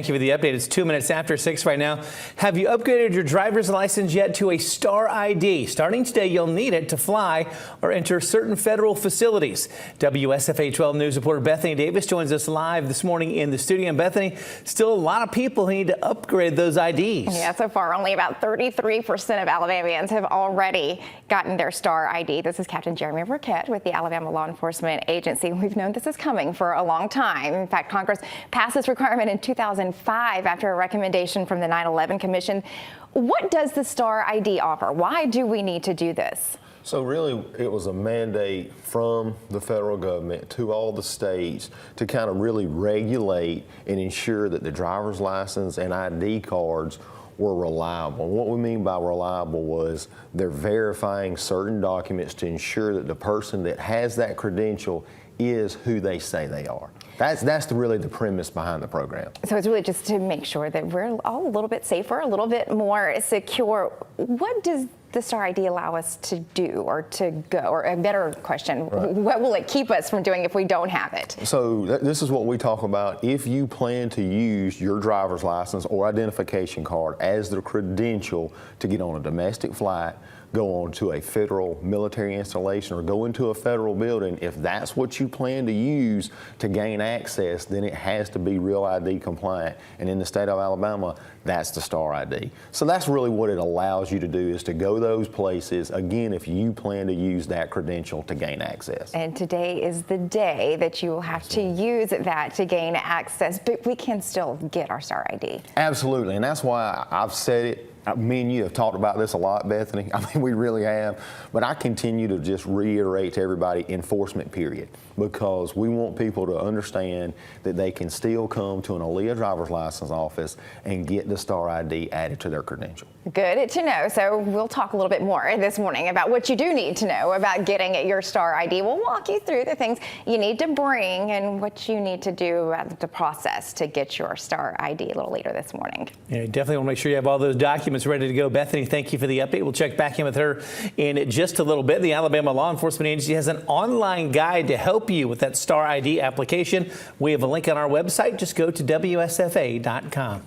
Thank you for the update. It's 2 minutes after 6 right now. Have you upgraded your driver's license yet to a Star ID? Starting today, you'll need it to fly or enter certain federal facilities. WSFA 12 News reporter Bethany Davis joins us live this morning in the studio. And Bethany, still a lot of people who need to upgrade those IDs. Yeah, so far only about 33% of Alabamians have already gotten their Star ID. This is Captain Jeremy Burkett with the Alabama Law Enforcement Agency. We've known this is coming for a long time. In fact, Congress passed this requirement in 2005 after a recommendation from the 9/11 Commission. What does the Star ID offer? Why do we need to do this? So really, it was a mandate from the federal government to all the states to kind of really regulate and ensure that the driver's license and ID cards were reliable. And what we mean by reliable was they're verifying certain documents to ensure that the person that has that credential is who they say they are. That's really the premise behind the program. So it's really just to make sure that we're all a little bit safer, a little bit more secure. What does the Star ID allow us to do or to go? Or a better question, right, what will it keep us from doing if we don't have it? So this is what we talk about. If you plan to use your driver's license or identification card as the credential to get on a domestic flight, go on to a federal military installation, or go into a federal building, if that's what you plan to use to gain access, then it has to be Real ID compliant. And in the state of Alabama, that's the Star ID. So that's really what it allows you to do, is to go those places, again, if you plan to use that credential to gain access. And today is the day that you will have to use that to gain access, but we can still get our Star ID. Absolutely, and that's why I've said it. Me and you have talked about this a lot, Bethany. I mean, we really have. But I continue to just reiterate to everybody, enforcement period, because we want people to understand that they can still come to an ALEA driver's license office and get the Star ID added to their credential. Good to know. So we'll talk a little bit more this morning about what you do need to know about getting your Star ID. We'll walk you through the things you need to bring and what you need to do at the process to get your Star ID a little later this morning. Yeah, definitely want to make sure you have all those documents ready to go. Bethany, thank you for the update. We'll check back in with her in just a little bit. The Alabama Law Enforcement Agency has an online guide to help you with that Star ID application. We have a link on our website. Just go to WSFA.com.